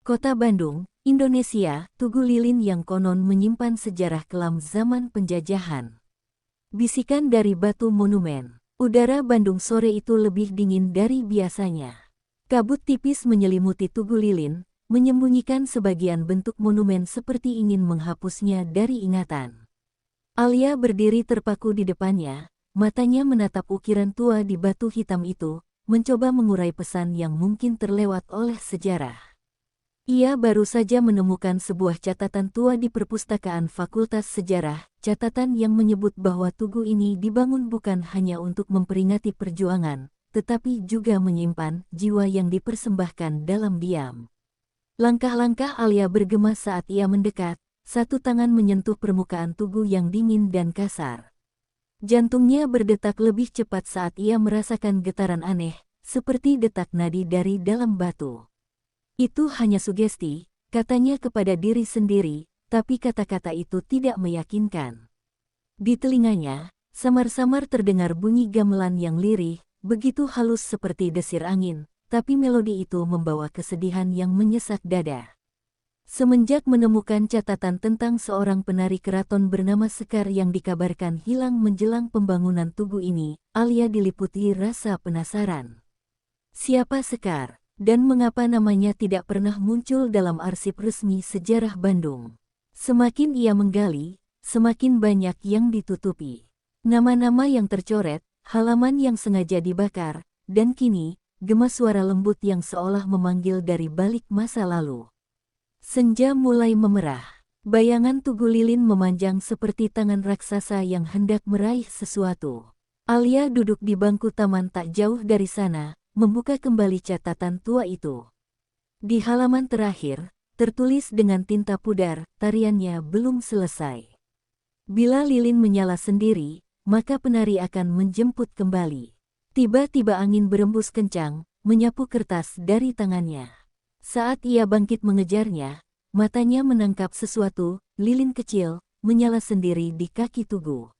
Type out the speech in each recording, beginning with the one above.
Kota Bandung, Indonesia, Tugu Lilin yang konon menyimpan sejarah kelam zaman penjajahan. Bisikan dari batu monumen. Udara Bandung sore itu lebih dingin dari biasanya. Kabut tipis menyelimuti Tugu Lilin, menyembunyikan sebagian bentuk monumen seperti ingin menghapusnya dari ingatan. Alia berdiri terpaku di depannya, matanya menatap ukiran tua di batu hitam itu, mencoba mengurai pesan yang mungkin terlewat oleh sejarah. Ia baru saja menemukan sebuah catatan tua di perpustakaan Fakultas Sejarah, catatan yang menyebut bahwa tugu ini dibangun bukan hanya untuk memperingati perjuangan, tetapi juga menyimpan jiwa yang dipersembahkan dalam diam. Langkah-langkah Alia bergema saat ia mendekat, satu tangan menyentuh permukaan tugu yang dingin dan kasar. Jantungnya berdetak lebih cepat saat ia merasakan getaran aneh, seperti detak nadi dari dalam batu. Itu hanya sugesti, katanya kepada diri sendiri, tapi kata-kata itu tidak meyakinkan. Di telinganya, samar-samar terdengar bunyi gamelan yang lirih, begitu halus seperti desir angin, tapi melodi itu membawa kesedihan yang menyesak dada. Semenjak menemukan catatan tentang seorang penari keraton bernama Sekar yang dikabarkan hilang menjelang pembangunan tugu ini, Alia diliputi rasa penasaran. Siapa Sekar? Dan mengapa namanya tidak pernah muncul dalam arsip resmi sejarah Bandung? Semakin ia menggali, semakin banyak yang ditutupi. Nama-nama yang tercoret, halaman yang sengaja dibakar, dan kini, gema suara lembut yang seolah memanggil dari balik masa lalu. Senja mulai memerah. Bayangan Tugu Lilin memanjang seperti tangan raksasa yang hendak meraih sesuatu. Alia duduk di bangku taman tak jauh dari sana, membuka kembali catatan tua itu. Di halaman terakhir, tertulis dengan tinta pudar, tariannya belum selesai. Bila lilin menyala sendiri, maka penari akan menjemput kembali. Tiba-tiba angin berembus kencang, menyapu kertas dari tangannya. Saat ia bangkit mengejarnya, matanya menangkap sesuatu, lilin kecil, menyala sendiri di kaki tugu.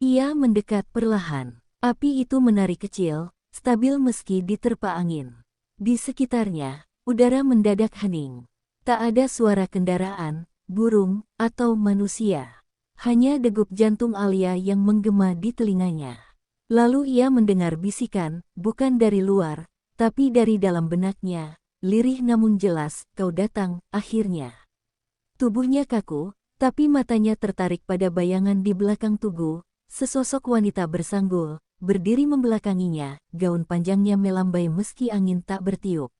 Ia mendekat perlahan. Api itu menari kecil, stabil meski diterpa angin. Di sekitarnya, udara mendadak hening. Tak ada suara kendaraan, burung, atau manusia. Hanya degup jantung Alia yang menggema di telinganya. Lalu ia mendengar bisikan, bukan dari luar, tapi dari dalam benaknya, lirih namun jelas, kau datang, akhirnya. Tubuhnya kaku, tapi matanya tertarik pada bayangan di belakang tugu, sesosok wanita bersanggul, berdiri membelakanginya, gaun panjangnya melambai meski angin tak bertiup.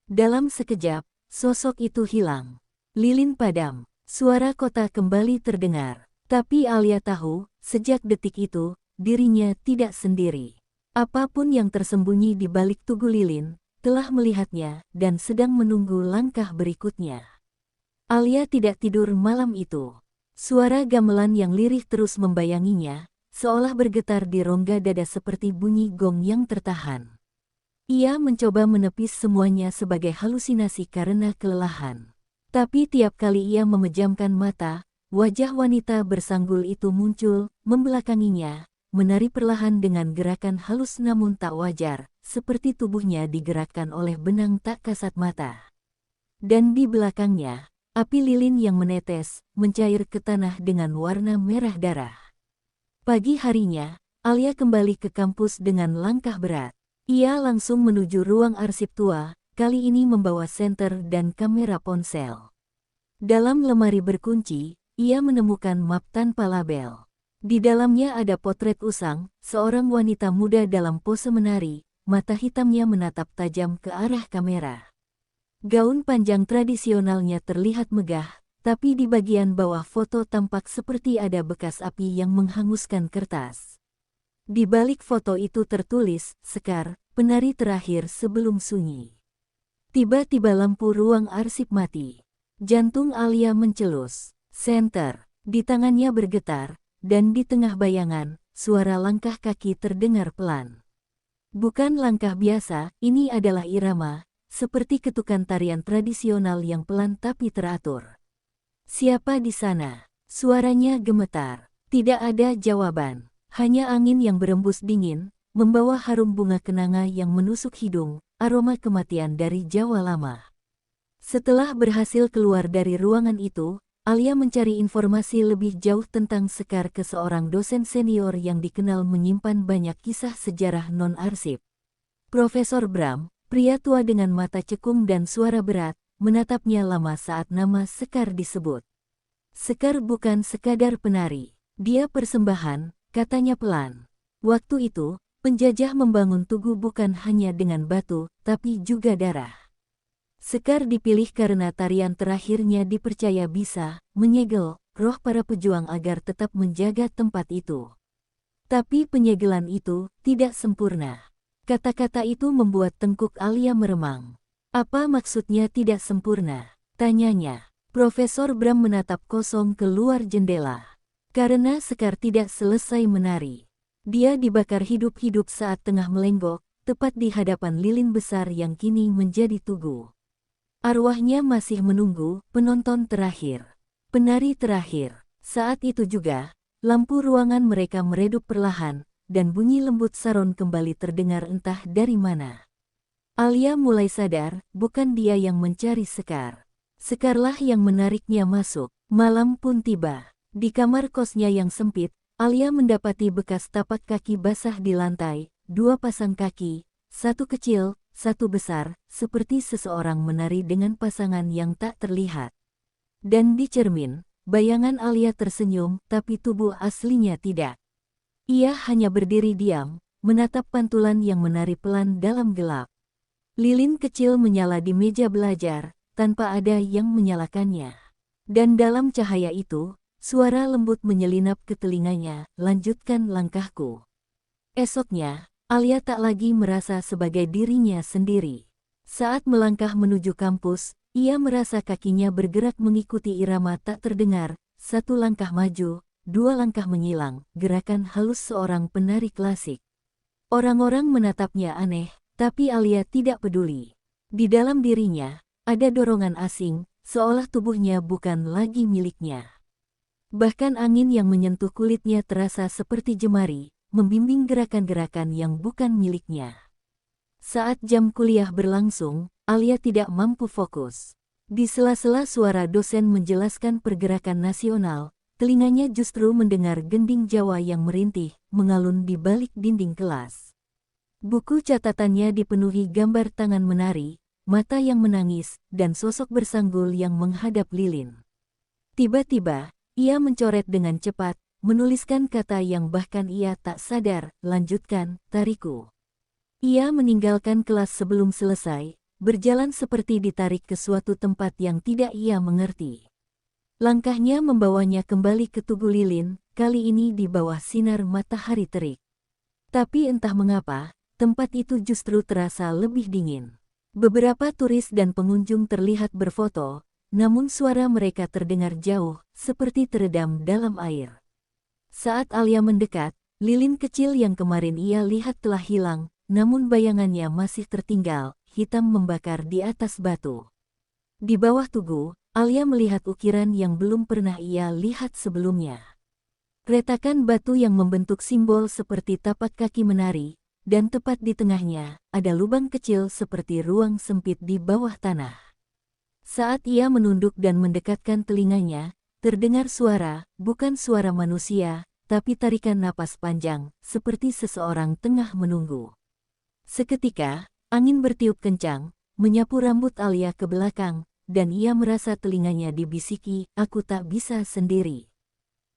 Dalam sekejap, sosok itu hilang. Lilin padam, suara kota kembali terdengar. Tapi Alia tahu, sejak detik itu, dirinya tidak sendiri. Apapun yang tersembunyi di balik Tugu Lilin, telah melihatnya, dan sedang menunggu langkah berikutnya. Alia tidak tidur malam itu. Suara gamelan yang lirih terus membayanginya, seolah bergetar di rongga dada seperti bunyi gong yang tertahan. Ia mencoba menepis semuanya sebagai halusinasi karena kelelahan. Tapi tiap kali ia memejamkan mata, wajah wanita bersanggul itu muncul, membelakanginya, menari perlahan dengan gerakan halus namun tak wajar, seperti tubuhnya digerakkan oleh benang tak kasat mata. Dan di belakangnya, api lilin yang menetes, mencair ke tanah dengan warna merah darah. Pagi harinya, Alia kembali ke kampus dengan langkah berat. Ia langsung menuju ruang arsip tua, kali ini membawa senter dan kamera ponsel. Dalam lemari berkunci, ia menemukan map tanpa label. Di dalamnya ada potret usang, seorang wanita muda dalam pose menari, mata hitamnya menatap tajam ke arah kamera. Gaun panjang tradisionalnya terlihat megah, tapi di bagian bawah foto tampak seperti ada bekas api yang menghanguskan kertas. Di balik foto itu tertulis, Sekar, penari terakhir sebelum sunyi. Tiba-tiba lampu ruang arsip mati. Jantung Alia mencelus. Senter, di tangannya bergetar, dan di tengah bayangan, suara langkah kaki terdengar pelan. Bukan langkah biasa, ini adalah irama, seperti ketukan tarian tradisional yang pelan tapi teratur. Siapa di sana? Suaranya gemetar. Tidak ada jawaban. Hanya angin yang berembus dingin, membawa harum bunga kenanga yang menusuk hidung, aroma kematian dari Jawa lama. Setelah berhasil keluar dari ruangan itu, Alia mencari informasi lebih jauh tentang Sekar ke seorang dosen senior yang dikenal menyimpan banyak kisah sejarah non-arsip. Profesor Bram, pria tua dengan mata cekung dan suara berat, menatapnya lama saat nama Sekar disebut. Sekar bukan sekadar penari, dia persembahan, katanya pelan. Waktu itu, penjajah membangun tugu bukan hanya dengan batu, tapi juga darah. Sekar dipilih karena tarian terakhirnya dipercaya bisa menyegel roh para pejuang agar tetap menjaga tempat itu. Tapi penyegelan itu tidak sempurna. Kata-kata itu membuat tengkuk Alia meremang. Apa maksudnya tidak sempurna? Tanyanya. Profesor Bram menatap kosong keluar jendela. Karena Sekar tidak selesai menari. Dia dibakar hidup-hidup saat tengah melenggok, tepat di hadapan lilin besar yang kini menjadi tugu. Arwahnya masih menunggu penonton terakhir. Penari terakhir. Saat itu juga, lampu ruangan mereka meredup perlahan, dan bunyi lembut saron kembali terdengar entah dari mana. Alia mulai sadar, bukan dia yang mencari Sekar. Sekarlah yang menariknya masuk. Malam pun tiba. Di kamar kosnya yang sempit, Alia mendapati bekas tapak kaki basah di lantai, 2 pasang kaki, satu kecil, satu besar, seperti seseorang menari dengan pasangan yang tak terlihat. Dan di cermin, bayangan Alia tersenyum, tapi tubuh aslinya tidak. Ia hanya berdiri diam, menatap pantulan yang menari pelan dalam gelap. Lilin kecil menyala di meja belajar, tanpa ada yang menyalakannya. Dan dalam cahaya itu, suara lembut menyelinap ke telinganya, lanjutkan langkahku. Esoknya, Alia tak lagi merasa sebagai dirinya sendiri. Saat melangkah menuju kampus, ia merasa kakinya bergerak mengikuti irama tak terdengar, 1 langkah maju, 2 langkah menyilang, gerakan halus seorang penari klasik. Orang-orang menatapnya aneh, tapi Alia tidak peduli. Di dalam dirinya, ada dorongan asing, seolah tubuhnya bukan lagi miliknya. Bahkan angin yang menyentuh kulitnya terasa seperti jemari, membimbing gerakan-gerakan yang bukan miliknya. Saat jam kuliah berlangsung, Alia tidak mampu fokus. Di sela-sela suara dosen menjelaskan pergerakan nasional, telinganya justru mendengar gending Jawa yang merintih, mengalun di balik dinding kelas. Buku catatannya dipenuhi gambar tangan menari, mata yang menangis, dan sosok bersanggul yang menghadap lilin. Tiba-tiba, ia mencoret dengan cepat, menuliskan kata yang bahkan ia tak sadar, lanjutkan, tariku. Ia meninggalkan kelas sebelum selesai, berjalan seperti ditarik ke suatu tempat yang tidak ia mengerti. Langkahnya membawanya kembali ke tugu lilin, kali ini di bawah sinar matahari terik. Tapi entah mengapa, tempat itu justru terasa lebih dingin. Beberapa turis dan pengunjung terlihat berfoto, namun suara mereka terdengar jauh, seperti teredam dalam air. Saat Alia mendekat, lilin kecil yang kemarin ia lihat telah hilang, namun bayangannya masih tertinggal, hitam membakar di atas batu. Di bawah tugu, Alia melihat ukiran yang belum pernah ia lihat sebelumnya. Retakan batu yang membentuk simbol seperti tapak kaki menari, dan tepat di tengahnya, ada lubang kecil seperti ruang sempit di bawah tanah. Saat ia menunduk dan mendekatkan telinganya, terdengar suara, bukan suara manusia, tapi tarikan napas panjang, seperti seseorang tengah menunggu. Seketika, angin bertiup kencang, menyapu rambut Alia ke belakang, dan ia merasa telinganya dibisiki, aku tak bisa sendiri.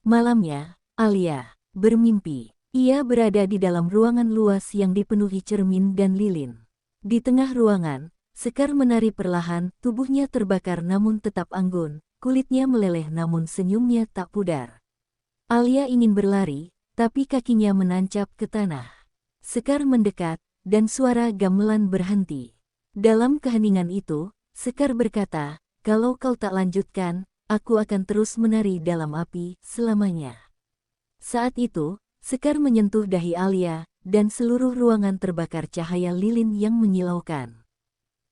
Malamnya, Alia bermimpi. Ia berada di dalam ruangan luas yang dipenuhi cermin dan lilin. Di tengah ruangan, Sekar menari perlahan, tubuhnya terbakar namun tetap anggun, kulitnya meleleh namun senyumnya tak pudar. Alia ingin berlari, tapi kakinya menancap ke tanah. Sekar mendekat, dan suara gamelan berhenti. Dalam keheningan itu, Sekar berkata, kalau kau tak lanjutkan, aku akan terus menari dalam api selamanya. Saat itu, Sekar menyentuh dahi Alia, dan seluruh ruangan terbakar cahaya lilin yang menyilaukan.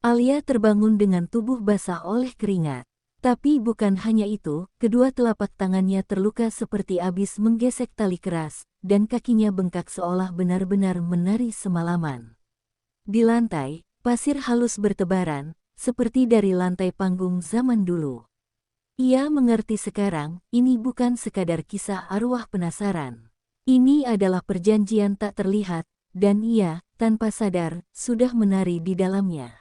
Alia terbangun dengan tubuh basah oleh keringat. Tapi bukan hanya itu, kedua telapak tangannya terluka seperti abis menggesek tali keras, dan kakinya bengkak seolah benar-benar menari semalaman. Di lantai, pasir halus bertebaran, seperti dari lantai panggung zaman dulu. Ia mengerti sekarang, ini bukan sekadar kisah arwah penasaran. Ini adalah perjanjian tak terlihat, dan ia, tanpa sadar, sudah menari di dalamnya.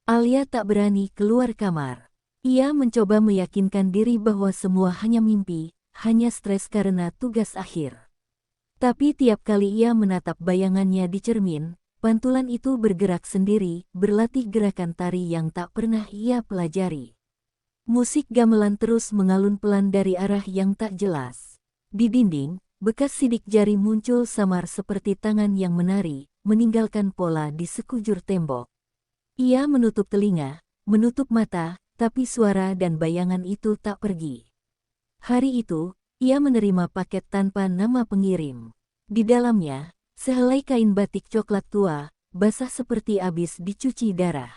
Alia tak berani keluar kamar. Ia mencoba meyakinkan diri bahwa semua hanya mimpi, hanya stres karena tugas akhir. Tapi tiap kali ia menatap bayangannya di cermin, pantulan itu bergerak sendiri, berlatih gerakan tari yang tak pernah ia pelajari. Musik gamelan terus mengalun pelan dari arah yang tak jelas. Di dinding, bekas sidik jari muncul samar seperti tangan yang menari, meninggalkan pola di sekujur tembok. Ia menutup telinga, menutup mata, tapi suara dan bayangan itu tak pergi. Hari itu, ia menerima paket tanpa nama pengirim. Di dalamnya, sehelai kain batik coklat tua, basah seperti habis dicuci darah.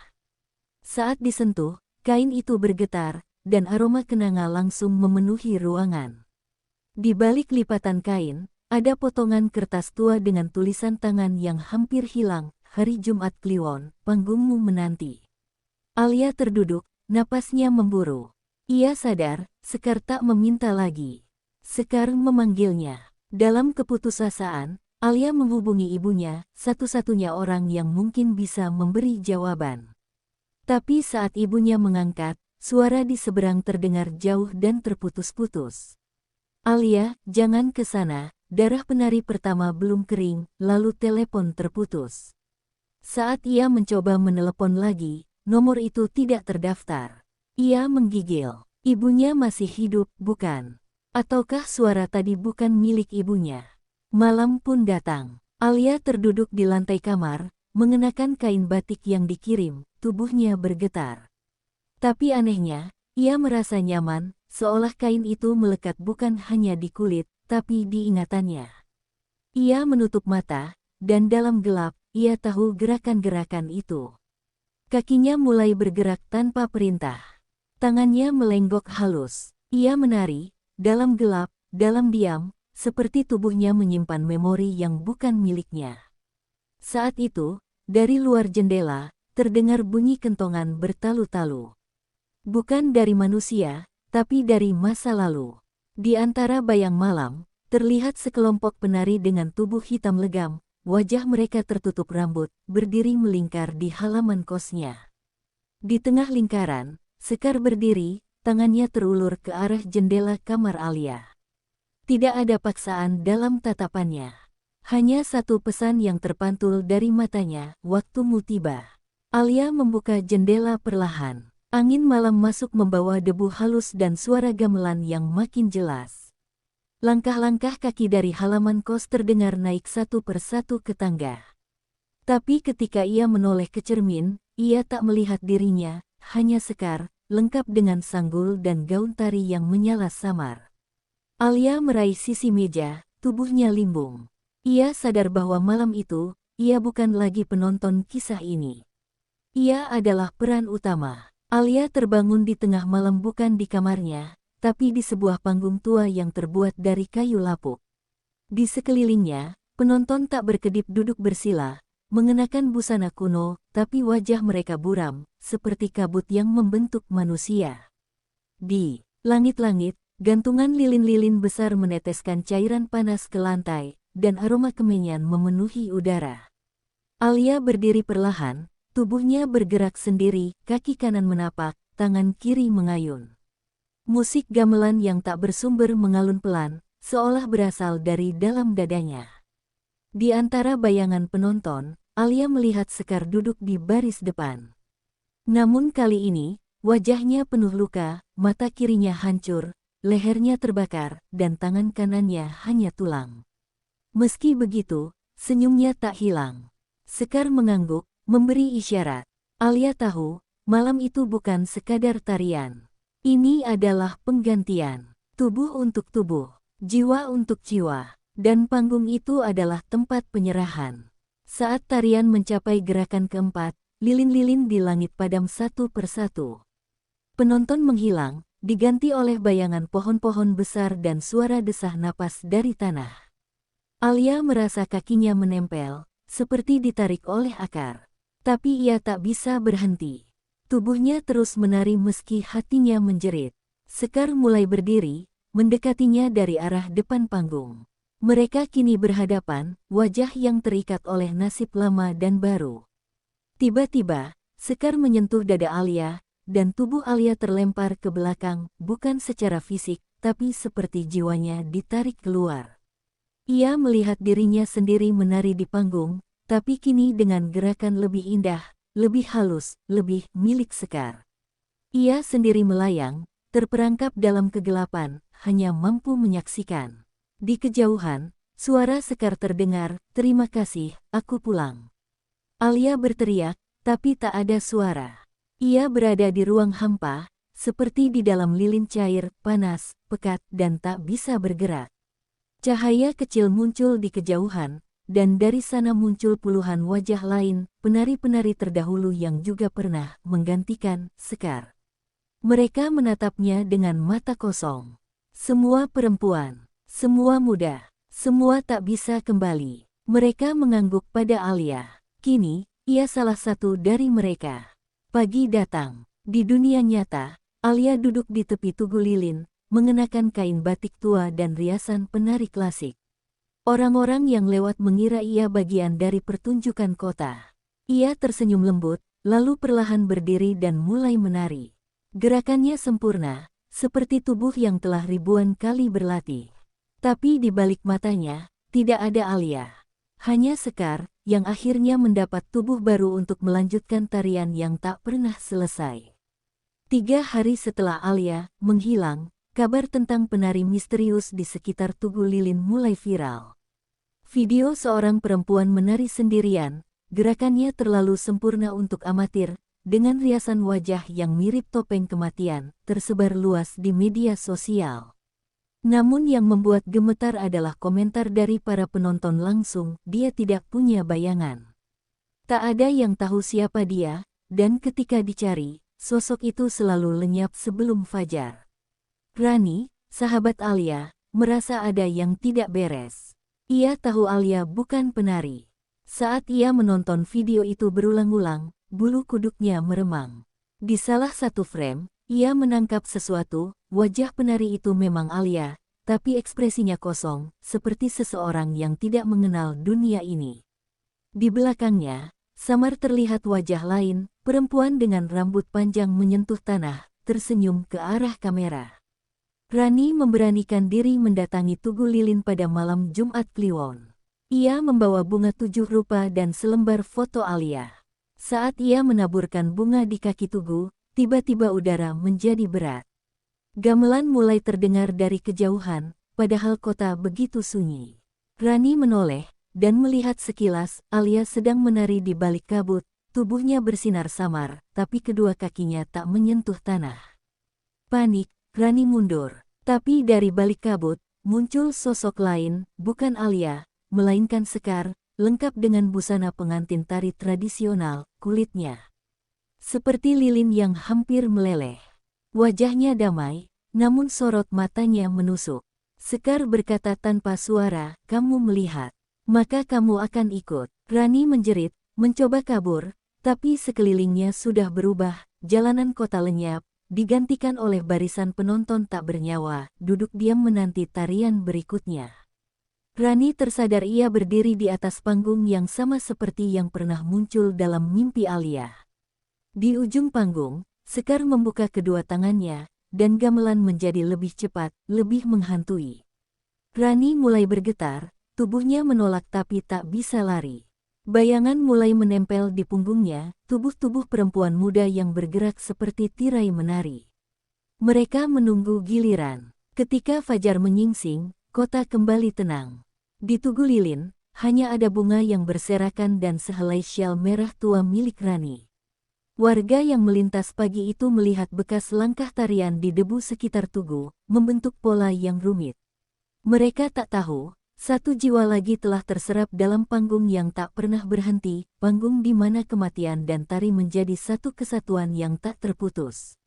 Saat disentuh, kain itu bergetar, dan aroma kenanga langsung memenuhi ruangan. Di balik lipatan kain, ada potongan kertas tua dengan tulisan tangan yang hampir hilang, Hari Jumat Kliwon, panggungmu menanti. Alia terduduk, napasnya memburu. Ia sadar, Sekar tak meminta lagi. Sekar memanggilnya. Dalam keputusasaan, Alia menghubungi ibunya, satu-satunya orang yang mungkin bisa memberi jawaban. Tapi saat ibunya mengangkat, suara di seberang terdengar jauh dan terputus-putus. Alia, jangan ke sana, darah penari pertama belum kering, lalu telepon terputus. Saat ia mencoba menelepon lagi, nomor itu tidak terdaftar. Ia menggigil. Ibunya masih hidup, bukan? Ataukah suara tadi bukan milik ibunya? Malam pun datang. Alia terduduk di lantai kamar, mengenakan kain batik yang dikirim, tubuhnya bergetar. Tapi anehnya, ia merasa nyaman, seolah kain itu melekat bukan hanya di kulit, tapi di ingatannya. Ia menutup mata, dan dalam gelap, ia tahu gerakan-gerakan itu. Kakinya mulai bergerak tanpa perintah. Tangannya melenggok halus. Ia menari, dalam gelap, dalam diam, seperti tubuhnya menyimpan memori yang bukan miliknya. Saat itu, dari luar jendela, terdengar bunyi kentongan bertalu-talu. Bukan dari manusia, tapi dari masa lalu. Di antara bayang malam, terlihat sekelompok penari dengan tubuh hitam legam, wajah mereka tertutup rambut, berdiri melingkar di halaman kosnya. Di tengah lingkaran, Sekar berdiri, tangannya terulur ke arah jendela kamar Alia. Tidak ada paksaan dalam tatapannya. Hanya satu pesan yang terpantul dari matanya, waktumu tiba. Alia membuka jendela perlahan. Angin malam masuk membawa debu halus dan suara gamelan yang makin jelas. Langkah-langkah kaki dari halaman kos terdengar naik satu persatu ke tangga. Tapi ketika ia menoleh ke cermin, ia tak melihat dirinya, hanya Sekar, lengkap dengan sanggul dan gaun tari yang menyala samar. Alia meraih sisi meja, tubuhnya limbung. Ia sadar bahwa malam itu, ia bukan lagi penonton kisah ini. Ia adalah peran utama. Alia terbangun di tengah malam bukan di kamarnya, tapi di sebuah panggung tua yang terbuat dari kayu lapuk. Di sekelilingnya, penonton tak berkedip duduk bersila, mengenakan busana kuno, tapi wajah mereka buram, seperti kabut yang membentuk manusia. Di langit-langit, gantungan lilin-lilin besar meneteskan cairan panas ke lantai, dan aroma kemenyan memenuhi udara. Alia berdiri perlahan, tubuhnya bergerak sendiri, kaki kanan menapak, tangan kiri mengayun. Musik gamelan yang tak bersumber mengalun pelan, seolah berasal dari dalam dadanya. Di antara bayangan penonton, Alia melihat Sekar duduk di baris depan. Namun kali ini, wajahnya penuh luka, mata kirinya hancur, lehernya terbakar, dan tangan kanannya hanya tulang. Meski begitu, senyumnya tak hilang. Sekar mengangguk, memberi isyarat. Alia tahu, malam itu bukan sekadar tarian. Ini adalah penggantian. Tubuh untuk tubuh, jiwa untuk jiwa. Dan panggung itu adalah tempat penyerahan. Saat tarian mencapai gerakan keempat, lilin-lilin di langit padam satu persatu. Penonton menghilang, diganti oleh bayangan pohon-pohon besar dan suara desah napas dari tanah. Alia merasa kakinya menempel, seperti ditarik oleh akar. Tapi ia tak bisa berhenti. Tubuhnya terus menari meski hatinya menjerit. Sekar mulai berdiri, mendekatinya dari arah depan panggung. Mereka kini berhadapan, wajah yang terikat oleh nasib lama dan baru. Tiba-tiba, Sekar menyentuh dada Alia, dan tubuh Alia terlempar ke belakang, bukan secara fisik, tapi seperti jiwanya ditarik keluar. Ia melihat dirinya sendiri menari di panggung, tapi kini dengan gerakan lebih indah, lebih halus, lebih milik Sekar. Ia sendiri melayang, terperangkap dalam kegelapan, hanya mampu menyaksikan. Di kejauhan, suara Sekar terdengar, "Terima kasih, aku pulang." Alia berteriak, tapi tak ada suara. Ia berada di ruang hampa, seperti di dalam lilin cair, panas, pekat, dan tak bisa bergerak. Cahaya kecil muncul di kejauhan, dan dari sana muncul puluhan wajah lain, penari-penari terdahulu yang juga pernah menggantikan Sekar. Mereka menatapnya dengan mata kosong. Semua perempuan, semua muda, semua tak bisa kembali. Mereka mengangguk pada Alia. Kini, ia salah satu dari mereka. Pagi datang. Di dunia nyata, Alia duduk di tepi tugu lilin, mengenakan kain batik tua dan riasan penari klasik. Orang-orang yang lewat mengira ia bagian dari pertunjukan kota. Ia tersenyum lembut, lalu perlahan berdiri dan mulai menari. Gerakannya sempurna, seperti tubuh yang telah ribuan kali berlatih. Tapi di balik matanya, tidak ada Alia. Hanya Sekar, yang akhirnya mendapat tubuh baru untuk melanjutkan tarian yang tak pernah selesai. 3 hari setelah Alia menghilang, kabar tentang penari misterius di sekitar Tugu Lilin mulai viral. Video seorang perempuan menari sendirian, gerakannya terlalu sempurna untuk amatir, dengan riasan wajah yang mirip topeng kematian, tersebar luas di media sosial. Namun yang membuat gemetar adalah komentar dari para penonton langsung, "Dia tidak punya bayangan. Tak ada yang tahu siapa dia, dan ketika dicari, sosok itu selalu lenyap sebelum fajar." Rani, sahabat Alia, merasa ada yang tidak beres. Ia tahu Alia bukan penari. Saat ia menonton video itu berulang-ulang, bulu kuduknya meremang. Di salah satu frame, ia menangkap sesuatu, wajah penari itu memang Alia, tapi ekspresinya kosong, seperti seseorang yang tidak mengenal dunia ini. Di belakangnya, samar terlihat wajah lain, perempuan dengan rambut panjang menyentuh tanah, tersenyum ke arah kamera. Rani memberanikan diri mendatangi Tugu Lilin pada malam Jumat Kliwon. Ia membawa bunga 7 rupa dan selembar foto Alia. Saat ia menaburkan bunga di kaki tugu, tiba-tiba udara menjadi berat. Gamelan mulai terdengar dari kejauhan, padahal kota begitu sunyi. Rani menoleh, dan melihat sekilas, Alia sedang menari di balik kabut, tubuhnya bersinar samar, tapi kedua kakinya tak menyentuh tanah. Panik, Rani mundur. Tapi dari balik kabut, muncul sosok lain, bukan Alia, melainkan Sekar, lengkap dengan busana pengantin tari tradisional, kulitnya seperti lilin yang hampir meleleh. Wajahnya damai, namun sorot matanya menusuk. Sekar berkata tanpa suara, "Kamu melihat, maka kamu akan ikut." Rani menjerit, mencoba kabur, tapi sekelilingnya sudah berubah, jalanan kota lenyap, digantikan oleh barisan penonton tak bernyawa, duduk diam menanti tarian berikutnya. Rani tersadar ia berdiri di atas panggung yang sama seperti yang pernah muncul dalam mimpi Alia. Di ujung panggung, Sekar membuka kedua tangannya, dan gamelan menjadi lebih cepat, lebih menghantui. Rani mulai bergetar, tubuhnya menolak tapi tak bisa lari. Bayangan mulai menempel di punggungnya, tubuh-tubuh perempuan muda yang bergerak seperti tirai menari. Mereka menunggu giliran. Ketika fajar menyingsing, kota kembali tenang. Di Tugu Lilin, hanya ada bunga yang berserakan dan sehelai syal merah tua milik Rani. Warga yang melintas pagi itu melihat bekas langkah tarian di debu sekitar tugu, membentuk pola yang rumit. Mereka tak tahu, satu jiwa lagi telah terserap dalam panggung yang tak pernah berhenti, panggung di mana kematian dan tari menjadi satu kesatuan yang tak terputus.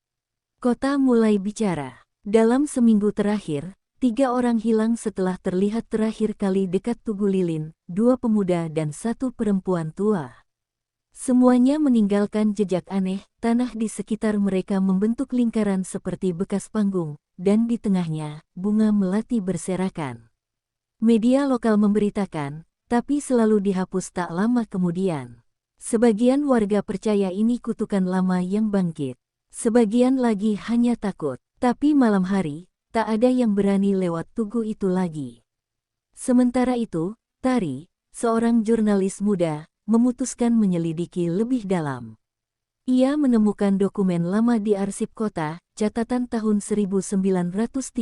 Kota mulai bicara. Dalam seminggu terakhir, 3 orang hilang setelah terlihat terakhir kali dekat Tugu Lilin, 2 pemuda dan 1 perempuan tua. Semuanya meninggalkan jejak aneh, tanah di sekitar mereka membentuk lingkaran seperti bekas panggung, dan di tengahnya, bunga melati berserakan. Media lokal memberitakan, tapi selalu dihapus tak lama kemudian. Sebagian warga percaya ini kutukan lama yang bangkit. Sebagian lagi hanya takut, tapi malam hari, tak ada yang berani lewat tugu itu lagi. Sementara itu, Tari, seorang jurnalis muda, memutuskan menyelidiki lebih dalam. Ia menemukan dokumen lama di arsip kota, catatan tahun 1938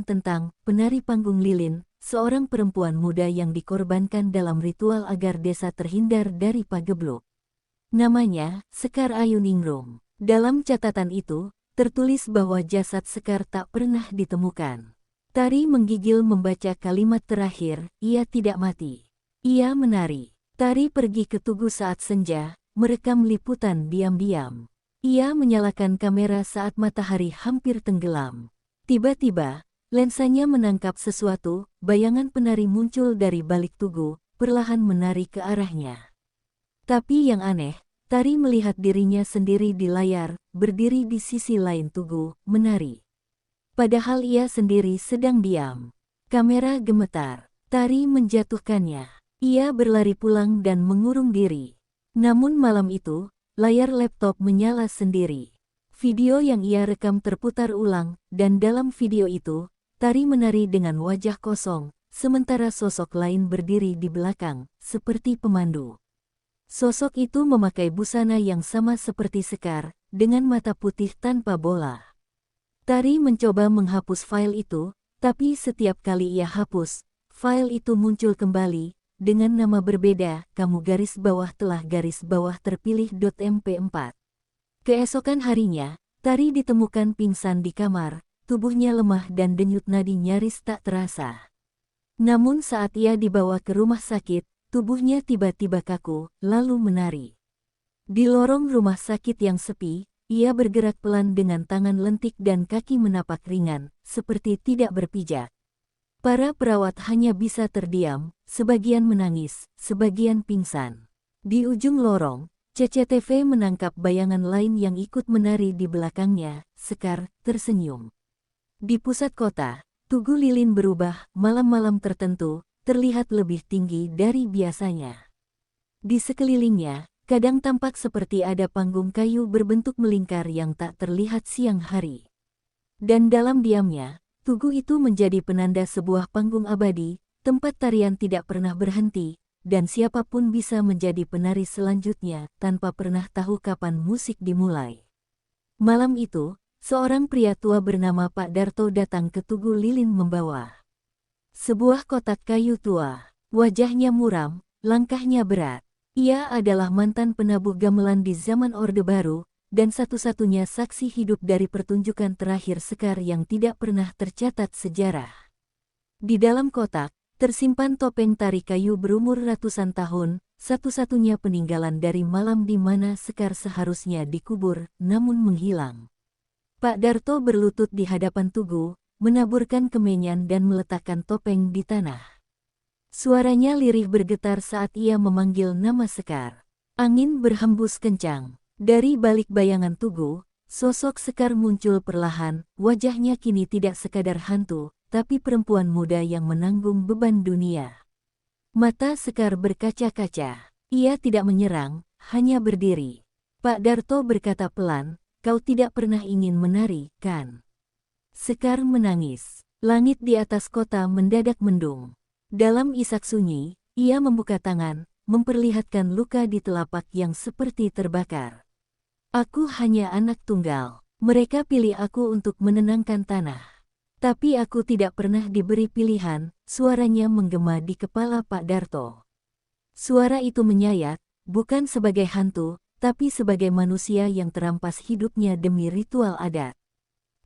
tentang penari panggung lilin, seorang perempuan muda yang dikorbankan dalam ritual agar desa terhindar dari pagebluk. Namanya, Sekar Ayuningrum. Dalam catatan itu, tertulis bahwa jasad Sekar tak pernah ditemukan. Tari menggigil membaca kalimat terakhir, ia tidak mati. Ia menari. Tari pergi ke tugu saat senja, merekam liputan diam-diam. Ia menyalakan kamera saat matahari hampir tenggelam. Tiba-tiba, lensanya menangkap sesuatu, bayangan penari muncul dari balik tugu, perlahan menari ke arahnya. Tapi yang aneh, Tari melihat dirinya sendiri di layar, berdiri di sisi lain tugu, menari. Padahal ia sendiri sedang diam. Kamera gemetar. Tari menjatuhkannya. Ia berlari pulang dan mengurung diri. Namun malam itu, layar laptop menyala sendiri. Video yang ia rekam terputar ulang, dan dalam video itu, Tari menari dengan wajah kosong, sementara sosok lain berdiri di belakang, seperti pemandu. Sosok itu memakai busana yang sama seperti Sekar, dengan mata putih tanpa bola. Tari mencoba menghapus file itu, tapi setiap kali ia hapus, file itu muncul kembali, dengan nama berbeda, kamu garis bawah telah garis bawah terpilih.mp4. Keesokan harinya, Tari ditemukan pingsan di kamar, tubuhnya lemah dan denyut nadi nyaris tak terasa. Namun saat ia dibawa ke rumah sakit, tubuhnya tiba-tiba kaku, lalu menari. Di lorong rumah sakit yang sepi, ia bergerak pelan dengan tangan lentik dan kaki menapak ringan, seperti tidak berpijak. Para perawat hanya bisa terdiam, sebagian menangis, sebagian pingsan. Di ujung lorong, CCTV menangkap bayangan lain yang ikut menari di belakangnya, Sekar, tersenyum. Di pusat kota, tugu lilin berubah, malam-malam tertentu, terlihat lebih tinggi dari biasanya. Di sekelilingnya, kadang tampak seperti ada panggung kayu berbentuk melingkar yang tak terlihat siang hari. Dan dalam diamnya, tugu itu menjadi penanda sebuah panggung abadi, tempat tarian tidak pernah berhenti, dan siapapun bisa menjadi penari selanjutnya tanpa pernah tahu kapan musik dimulai. Malam itu, seorang pria tua bernama Pak Darto datang ke tugu lilin membawa sebuah kotak kayu tua. Wajahnya muram, langkahnya berat. Ia adalah mantan penabuh gamelan di zaman Orde Baru, dan satu-satunya saksi hidup dari pertunjukan terakhir Sekar yang tidak pernah tercatat sejarah. Di dalam kotak, tersimpan topeng tari kayu berumur ratusan tahun, satu-satunya peninggalan dari malam di mana Sekar seharusnya dikubur, namun menghilang. Pak Darto berlutut di hadapan tugu, menaburkan kemenyan dan meletakkan topeng di tanah. Suaranya lirih bergetar saat ia memanggil nama Sekar. Angin berhembus kencang. Dari balik bayangan tugu, sosok Sekar muncul perlahan, wajahnya kini tidak sekadar hantu, tapi perempuan muda yang menanggung beban dunia. Mata Sekar berkaca-kaca. Ia tidak menyerang, hanya berdiri. Pak Darto berkata pelan, kau tidak pernah ingin menari, kan? Sekar menangis. Langit di atas kota mendadak mendung. Dalam isak sunyi, ia membuka tangan, memperlihatkan luka di telapak yang seperti terbakar. Aku hanya anak tunggal. Mereka pilih aku untuk menenangkan tanah. Tapi aku tidak pernah diberi pilihan, suaranya menggema di kepala Pak Darto. Suara itu menyayat, bukan sebagai hantu, tapi sebagai manusia yang terampas hidupnya demi ritual adat.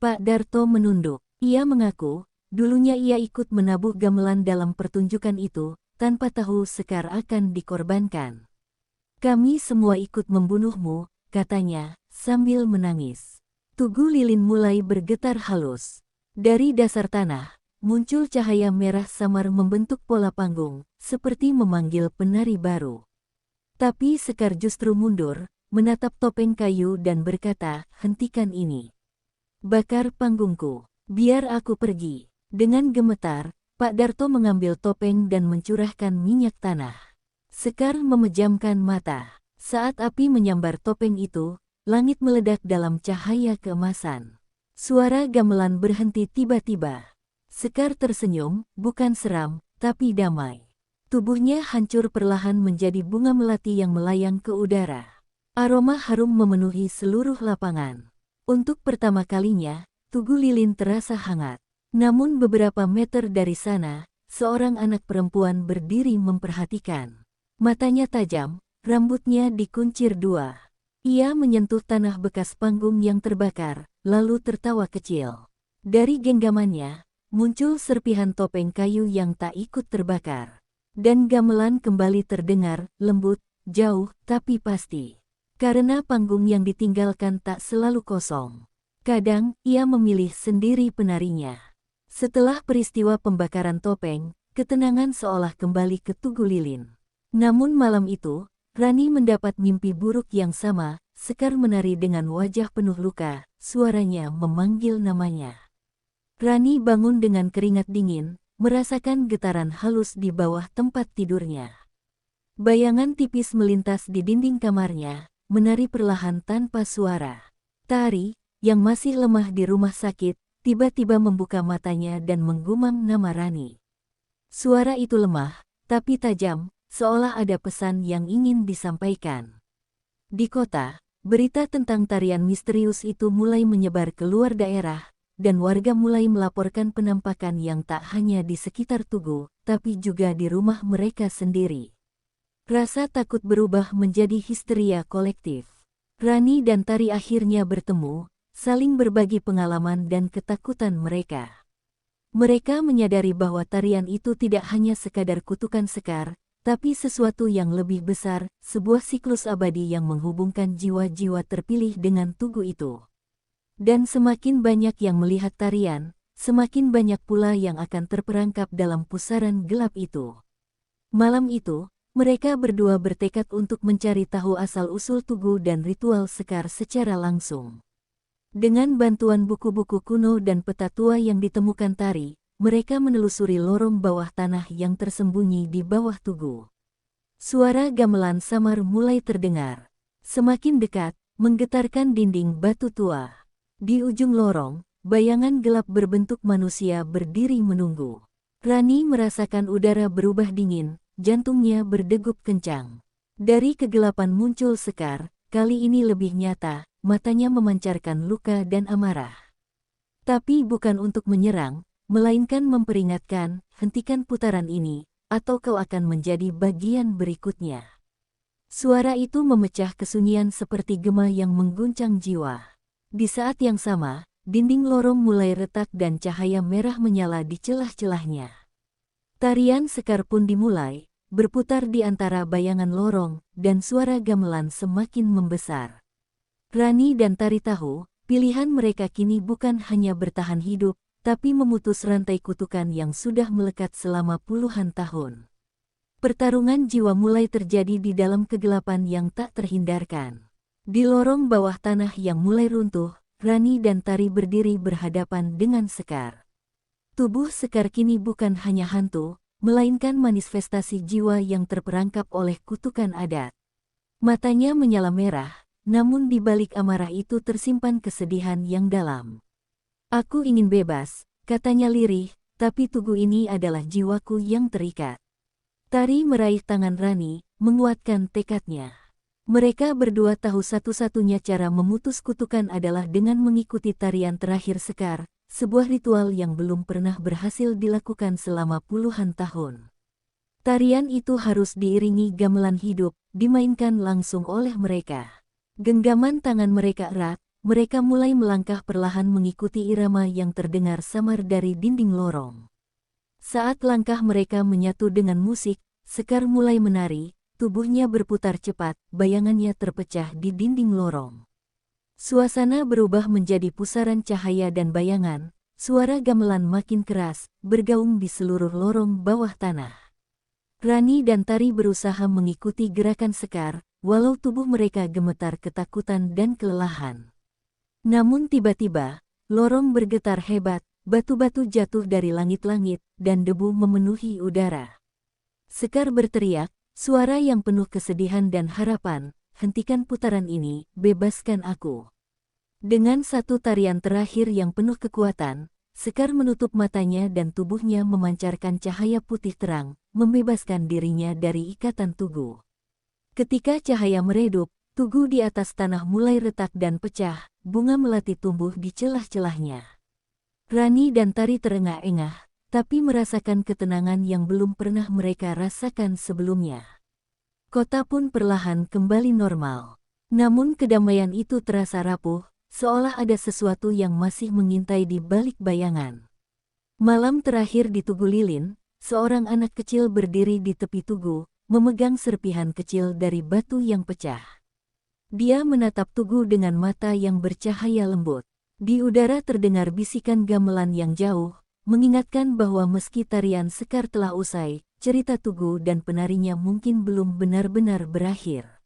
Pak Darto menunduk. Ia mengaku, dulunya ia ikut menabuh gamelan dalam pertunjukan itu, tanpa tahu Sekar akan dikorbankan. Kami semua ikut membunuhmu, katanya, sambil menangis. Tugu lilin mulai bergetar halus. Dari dasar tanah, muncul cahaya merah samar membentuk pola panggung, seperti memanggil penari baru. Tapi Sekar justru mundur, menatap topeng kayu dan berkata, hentikan ini. Bakar panggungku, biar aku pergi. Dengan gemetar, Pak Darto mengambil topeng dan mencurahkan minyak tanah. Sekar memejamkan mata. Saat api menyambar topeng itu, langit meledak dalam cahaya keemasan. Suara gamelan berhenti tiba-tiba. Sekar tersenyum, bukan seram, tapi damai. Tubuhnya hancur perlahan menjadi bunga melati yang melayang ke udara. Aroma harum memenuhi seluruh lapangan. Untuk pertama kalinya, tugu lilin terasa hangat. Namun beberapa meter dari sana, seorang anak perempuan berdiri memperhatikan. Matanya tajam, rambutnya dikuncir dua. Ia menyentuh tanah bekas panggung yang terbakar, lalu tertawa kecil. Dari genggamannya, muncul serpihan topeng kayu yang tak ikut terbakar. Dan gamelan kembali terdengar, lembut, jauh, tapi pasti. Karena panggung yang ditinggalkan tak selalu kosong. Kadang, ia memilih sendiri penarinya. Setelah peristiwa pembakaran topeng, ketenangan seolah kembali ke Tugu Lilin. Namun malam itu, Rani mendapat mimpi buruk yang sama. Sekar menari dengan wajah penuh luka, suaranya memanggil namanya. Rani bangun dengan keringat dingin, merasakan getaran halus di bawah tempat tidurnya. Bayangan tipis melintas di dinding kamarnya, menari perlahan tanpa suara. Tari, yang masih lemah di rumah sakit, tiba-tiba membuka matanya dan menggumam nama Rani. Suara itu lemah, tapi tajam, seolah ada pesan yang ingin disampaikan. Di kota, berita tentang tarian misterius itu mulai menyebar ke luar daerah, dan warga mulai melaporkan penampakan yang tak hanya di sekitar Tugu, tapi juga di rumah mereka sendiri. Rasa takut berubah menjadi histeria kolektif. Rani dan Tari akhirnya bertemu, saling berbagi pengalaman dan ketakutan mereka. Mereka menyadari bahwa tarian itu tidak hanya sekadar kutukan Sekar, tapi sesuatu yang lebih besar, sebuah siklus abadi yang menghubungkan jiwa-jiwa terpilih dengan Tugu itu. Dan semakin banyak yang melihat tarian, semakin banyak pula yang akan terperangkap dalam pusaran gelap itu. Malam itu, mereka berdua bertekad untuk mencari tahu asal-usul Tugu dan ritual Sekar secara langsung. Dengan bantuan buku-buku kuno dan peta tua yang ditemukan Tari, mereka menelusuri lorong bawah tanah yang tersembunyi di bawah Tugu. Suara gamelan samar mulai terdengar. Semakin dekat, menggetarkan dinding batu tua. Di ujung lorong, bayangan gelap berbentuk manusia berdiri menunggu. Rani merasakan udara berubah dingin, jantungnya berdegup kencang. Dari kegelapan muncul Sekar, kali ini lebih nyata, matanya memancarkan luka dan amarah. Tapi bukan untuk menyerang, melainkan memperingatkan, hentikan putaran ini, atau kau akan menjadi bagian berikutnya. Suara itu memecah kesunyian seperti gema yang mengguncang jiwa. Di saat yang sama, dinding lorong mulai retak dan cahaya merah menyala di celah-celahnya. Tarian Sekar pun dimulai, berputar di antara bayangan lorong, dan suara gamelan semakin membesar. Rani dan Tari tahu, pilihan mereka kini bukan hanya bertahan hidup, tapi memutus rantai kutukan yang sudah melekat selama puluhan tahun. Pertarungan jiwa mulai terjadi di dalam kegelapan yang tak terhindarkan. Di lorong bawah tanah yang mulai runtuh, Rani dan Tari berdiri berhadapan dengan Sekar. Tubuh Sekar kini bukan hanya hantu, melainkan manifestasi jiwa yang terperangkap oleh kutukan adat. Matanya menyala merah, namun di balik amarah itu tersimpan kesedihan yang dalam. Aku ingin bebas, katanya lirih, tapi Tugu ini adalah jiwaku yang terikat. Tari meraih tangan Rani, menguatkan tekadnya. Mereka berdua tahu satu-satunya cara memutus kutukan adalah dengan mengikuti tarian terakhir Sekar, sebuah ritual yang belum pernah berhasil dilakukan selama puluhan tahun. Tarian itu harus diiringi gamelan hidup, dimainkan langsung oleh mereka. Genggaman tangan mereka erat, mereka mulai melangkah perlahan mengikuti irama yang terdengar samar dari dinding lorong. Saat langkah mereka menyatu dengan musik, Sekar mulai menari. Tubuhnya berputar cepat, bayangannya terpecah di dinding lorong. Suasana berubah menjadi pusaran cahaya dan bayangan, suara gamelan makin keras, bergaung di seluruh lorong bawah tanah. Rani dan Tari berusaha mengikuti gerakan Sekar, walau tubuh mereka gemetar ketakutan dan kelelahan. Namun tiba-tiba, lorong bergetar hebat, batu-batu jatuh dari langit-langit, dan debu memenuhi udara. Sekar berteriak, suara yang penuh kesedihan dan harapan, hentikan putaran ini, bebaskan aku. Dengan satu tarian terakhir yang penuh kekuatan, Sekar menutup matanya dan tubuhnya memancarkan cahaya putih terang, membebaskan dirinya dari ikatan Tugu. Ketika cahaya meredup, Tugu di atas tanah mulai retak dan pecah, bunga melati tumbuh di celah-celahnya. Rani dan Tari terengah-engah, tapi merasakan ketenangan yang belum pernah mereka rasakan sebelumnya. Kota pun perlahan kembali normal. Namun kedamaian itu terasa rapuh, seolah ada sesuatu yang masih mengintai di balik bayangan. Malam terakhir di Tugu Lilin, seorang anak kecil berdiri di tepi Tugu, memegang serpihan kecil dari batu yang pecah. Dia menatap Tugu dengan mata yang bercahaya lembut. Di udara terdengar bisikan gamelan yang jauh, mengingatkan bahwa meski tarian Sekar telah usai, cerita Tugu dan penarinya mungkin belum benar-benar berakhir.